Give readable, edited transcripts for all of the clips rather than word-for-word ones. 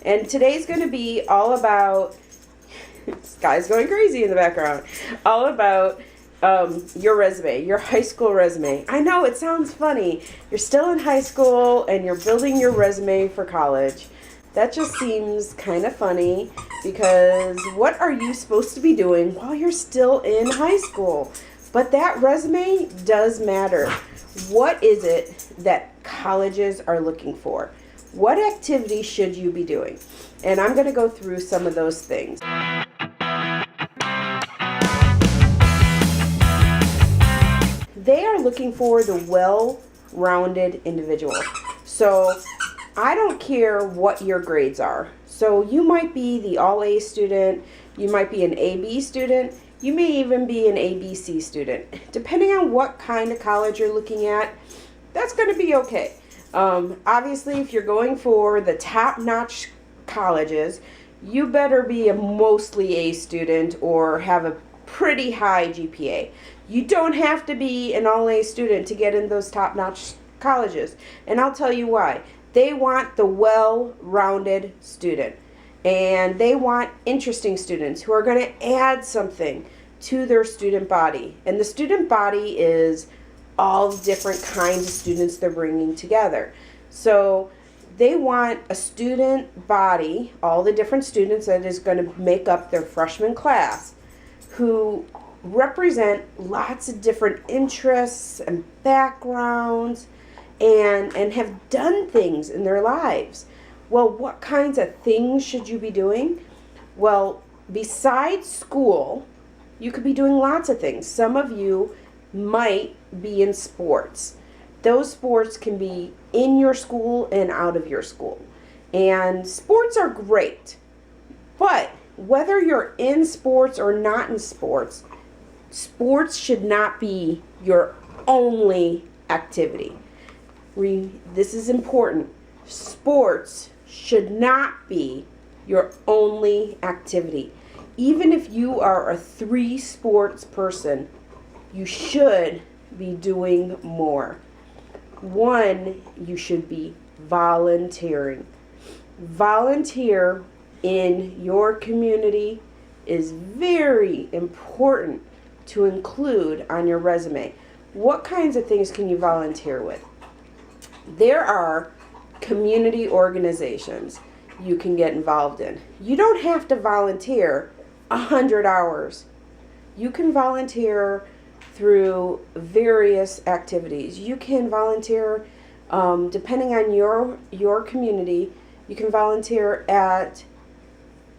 And today's going to be all about, Sky's going crazy in the background, all about your resume, your high school resume. I know it sounds funny. You're still in high school and you're building your resume for college. That just seems kind of funny because what are you supposed to be doing while you're still in high school? But that resume does matter. What is it that colleges are looking for? What activities should you be doing? And I'm going to go through some of those things. They are looking for the well-rounded individual. So I don't care what your grades are. So you might be the all-A student, you might be an AB student, you may even be an ABC student. Depending on what kind of college you're looking at, that's going to be okay. Obviously, if you're going for the top-notch colleges, you better be a mostly A student or have a pretty high GPA. You don't have to be an all-A student to get in those top-notch colleges. And I'll tell you why. They want the well-rounded student. And they want interesting students who are going to add something to their student body. And the student body is all different kinds of students they're bringing together. So they want a student body, all the different students that is going to make up their freshman class, who represent lots of different interests and backgrounds and have done things in their lives. Well, what kinds of things should you be doing? Well, besides school, you could be doing lots of things. Some of you might be in sports. Those sports can be in your school and out of your school. And sports are great. But whether you're in sports or not in sports, sports should not be your only activity. This is important. Sports should not be your only activity. Even if you are a 3 sports person, you should be doing more. 1, you should be volunteering. Volunteer in your community is very important to include on your resume. What kinds of things can you volunteer with? There are community organizations you can get involved in. You don't have to volunteer 100 hours. You can volunteer through various activities. You can volunteer depending on your community. You can volunteer at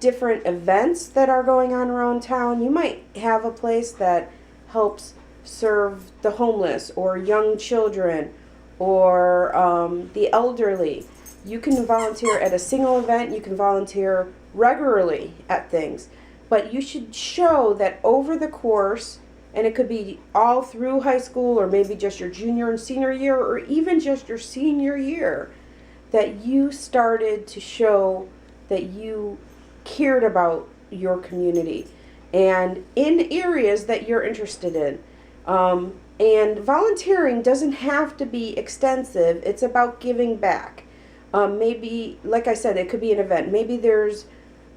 different events that are going on around town. You might have a place that helps serve the homeless or young children or the elderly. You can volunteer at a single event. You can volunteer regularly at things. But you should show that over the course, and it could be all through high school or maybe just your junior and senior year or even just your senior year, that you started to show that you cared about your community and in areas that you're interested in. And volunteering doesn't have to be extensive. It's about giving back. Maybe, like I said, it could be an event. Maybe there's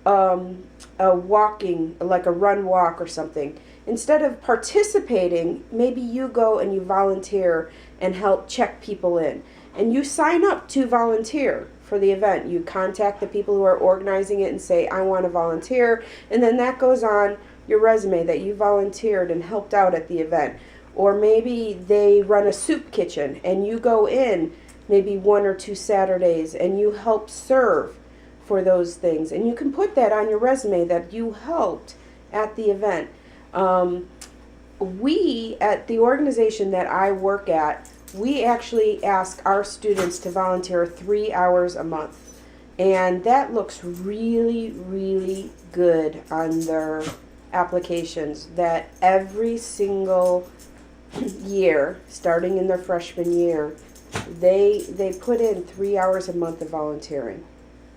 a walking, like a run walk or something. Instead of participating, maybe you go and you volunteer and help check people in. And you sign up to volunteer for the event. You contact the people who are organizing it and say, I want to volunteer. And then that goes on your resume that you volunteered and helped out at the event. Or maybe they run a soup kitchen and you go in maybe 1 or 2 Saturdays and you help serve for those things. And you can put that on your resume that you helped at the event. We, at the organization that I work at, we actually ask our students to volunteer 3 hours a month. And that looks really, really good on their applications, that every single year, starting in their freshman year, they put in 3 hours a month of volunteering.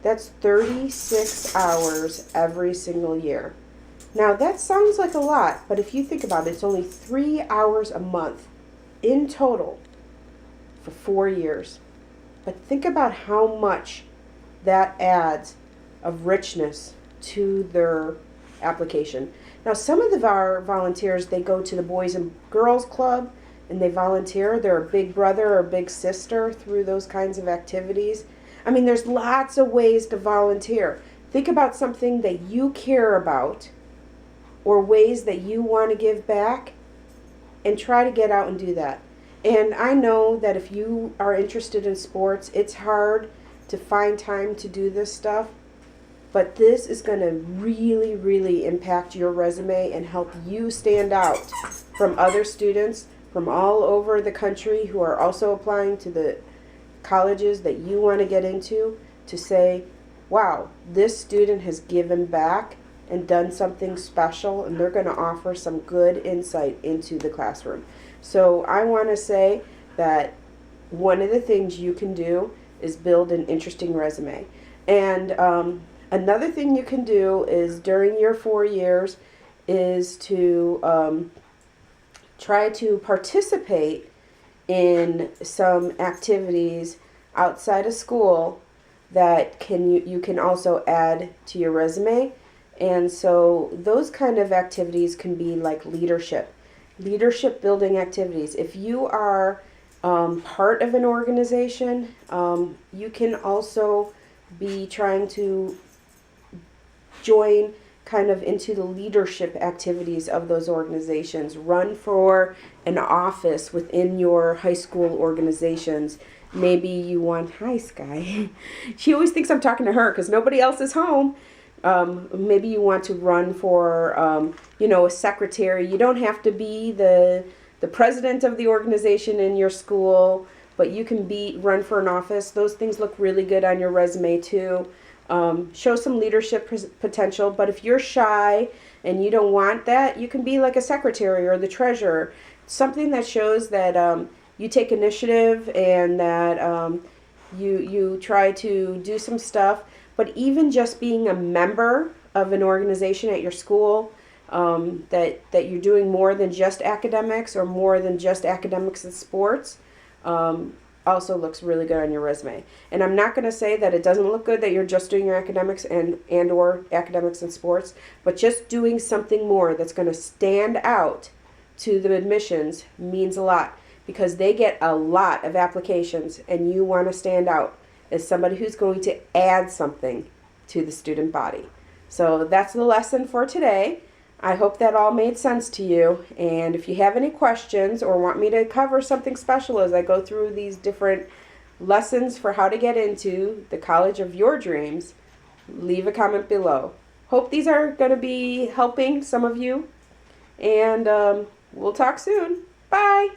That's 36 hours every single year. Now that sounds like a lot, but if you think about it, it's only 3 hours a month in total for 4 years. But think about how much that adds of richness to their application. Now, some of our volunteers, they go to the Boys and Girls Club and they volunteer. They're a big brother or big sister through those kinds of activities. I mean, there's lots of ways to volunteer. Think about something that you care about or ways that you want to give back and try to get out and do that. And I know that if you are interested in sports, it's hard to find time to do this stuff. But this is going to really, really impact your resume and help you stand out from other students from all over the country who are also applying to the colleges that you want to get into, to say, wow, this student has given back and done something special, and they're going to offer some good insight into the classroom. So I want to say that one of the things you can do is build an interesting resume. And another thing you can do is during your 4 years is to try to participate in some activities outside of school that you can also add to your resume. And so those kind of activities can be like leadership building activities. If you are part of an organization, you can also be trying to join kind of into the leadership activities of those organizations. Run for an office within your high school organizations. Maybe you want, hi Sky. She always thinks I'm talking to her because nobody else is home. Maybe you want to run for, a secretary. You don't have to be the president of the organization in your school, but you can run for an office. Those things look really good on your resume too. Show some leadership potential, but if you're shy and you don't want that, you can be like a secretary or the treasurer. Something that shows that you take initiative and that you try to do some stuff. But even just being a member of an organization at your school, that you're doing more than just academics or more than just academics and sports, also looks really good on your resume. And I'm not going to say that it doesn't look good that you're just doing your academics and or academics and sports, but just doing something more that's going to stand out to the admissions means a lot, because they get a lot of applications and you want to stand out as somebody who's going to add something to the student body. So that's the lesson for today. I hope that all made sense to you. And if you have any questions or want me to cover something special as I go through these different lessons for how to get into the college of your dreams, leave a comment below. Hope these are going to be helping some of you. And we'll talk soon. Bye.